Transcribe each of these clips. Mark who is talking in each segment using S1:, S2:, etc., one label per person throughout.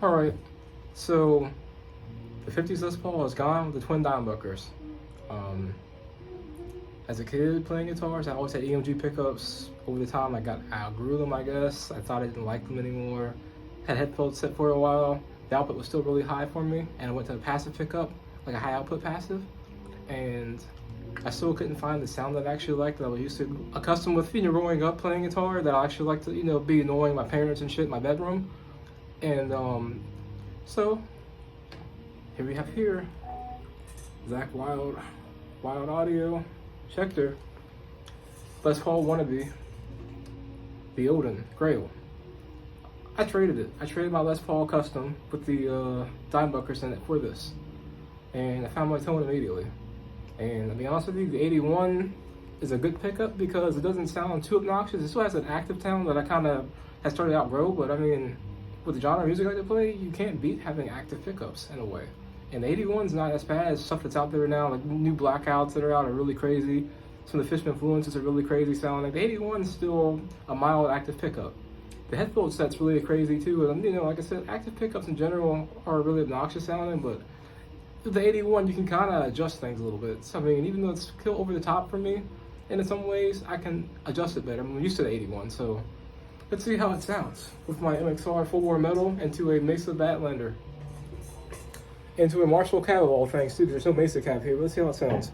S1: Alright, so the 50s Les Paul is gone with the twin dimebuckers. As a kid playing guitars, I always had EMG pickups. Over the time, I outgrew them, I guess. I thought I didn't like them anymore. Had headphones set for a while. The output was still really high for me, and I went to a passive pickup, like a high output passive, and I still couldn't find the sound that I actually liked, that I was used to, accustomed with, growing up playing guitar, that I actually like to, be annoying my parents and shit in my bedroom. And so here we have Zakk Wylde Audio, Schecter, Les Paul wannabe, the Odin Grail. I traded it. I traded my Les Paul custom with the dimebuckers in it for this, and I found my tone immediately. And to be honest with you, the 81 is a good pickup because it doesn't sound too obnoxious. It still has an active tone that I kind of had started to outgrow, but I mean, with the genre of music I like to play, you can't beat having active pickups in a way. And the 81's not as bad as stuff that's out there now, like new blackouts that are out are really crazy. Some of the Fishman influences are really crazy sounding. The 81's still a mild active pickup. The headphone set's really crazy too, and like I said, active pickups in general are really obnoxious sounding, but with the 81 you can kind of adjust things a little bit. So I mean, even though it's still over the top for me, and in some ways I can adjust it better. I'm used to the 81, so let's see how it sounds with my MXR full bore metal into a Mesa Badlander. Into a Marshall cab of all things too. There's no Mesa cab here, but let's see how it sounds.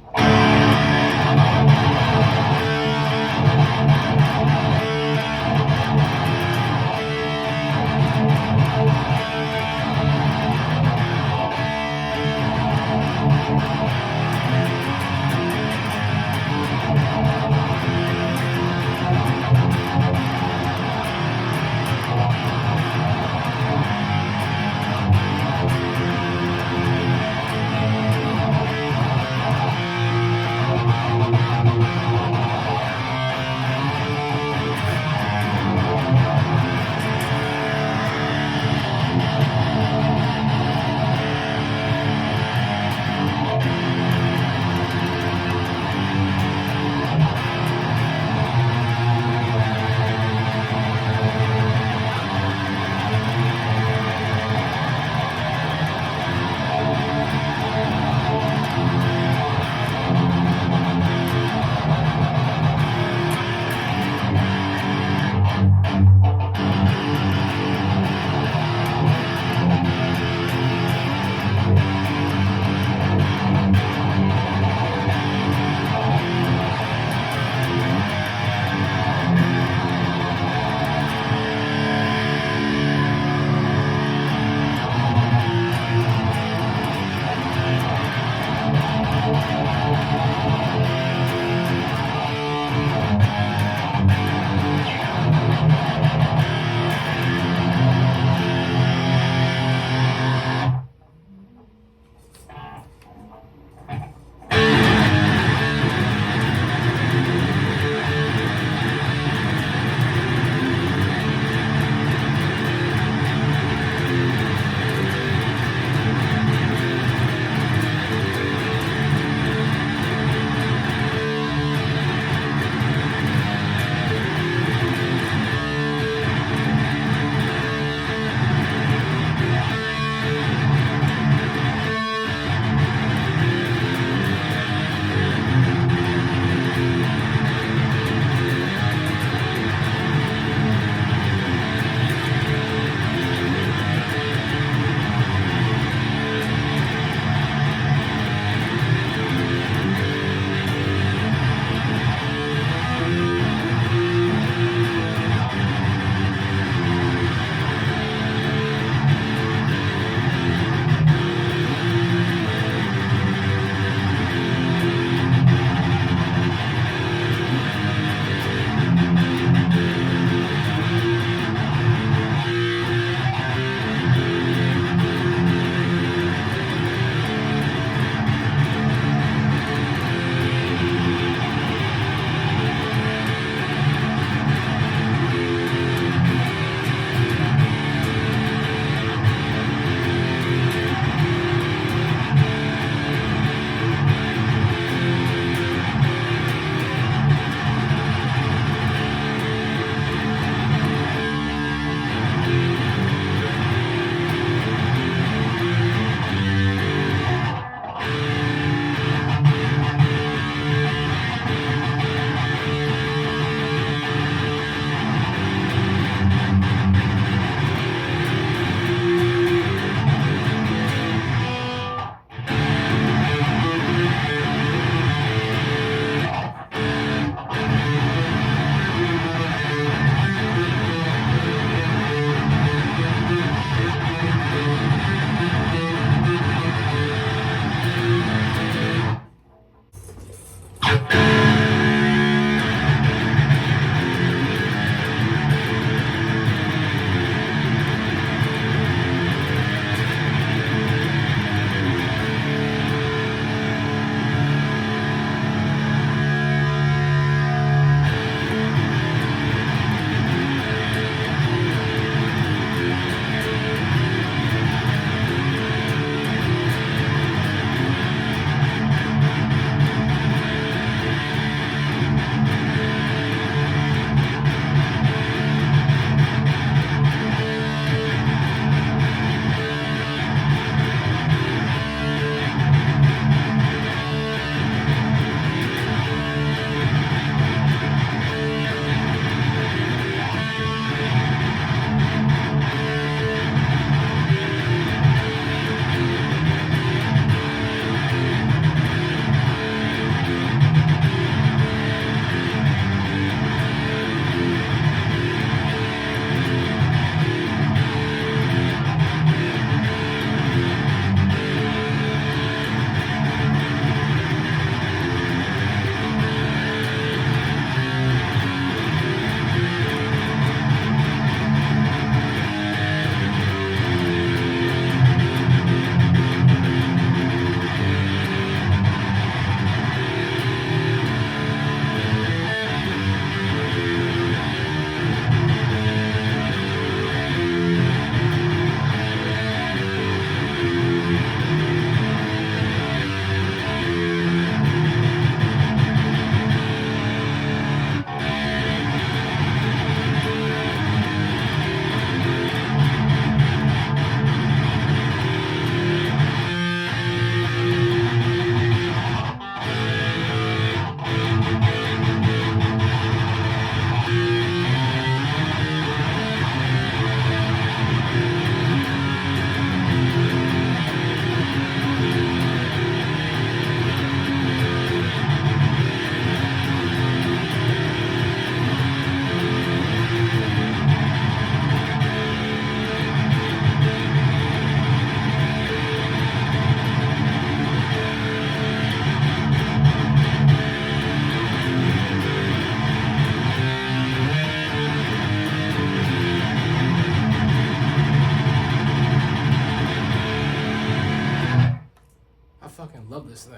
S1: this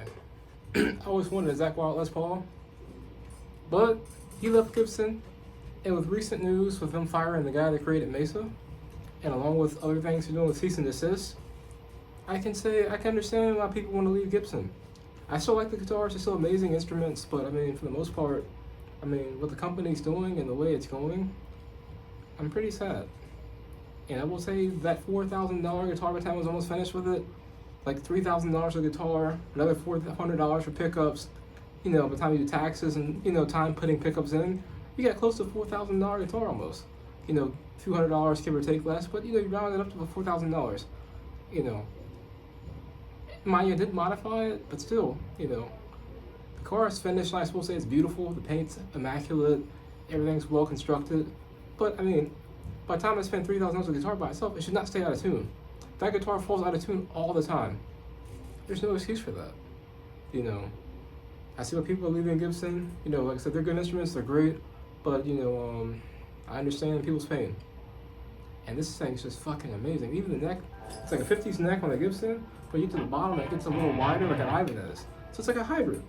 S1: thing. I always wanted a Zach Wylde Les Paul, but he left Gibson, and with recent news with them firing the guy that created Mesa, and along with other things he's doing with cease and desist, I can understand why people want to leave Gibson. I still like the guitars, they're still amazing instruments, but I mean, for the most part, I mean, what the company's doing and the way it's going, I'm pretty sad. And I will say that $4,000 guitar by the time I was almost finished with it, like $3,000 for the guitar, another $400 for pickups, you know, by the time you do taxes and, you know, time putting pickups in, you got close to a $4,000 guitar almost. You know, $200 give or take less, but you know, you round it up to $4,000. You know, mind you, I did modify it, but still, you know, the car is finished, and I will say it's beautiful, the paint's immaculate, everything's well constructed, but I mean, by the time I spend $3,000 on the guitar by itself, it should not stay out of tune. That guitar falls out of tune all the time. There's no excuse for that. You know, I see what people are leaving Gibson. You know, like I said, they're good instruments, they're great, but you know, I understand people's pain. And this thing's just fucking amazing. Even the neck, it's like a 50s neck on the Gibson, but you get to the bottom, it gets a little wider like an Ivan is. So it's like a hybrid.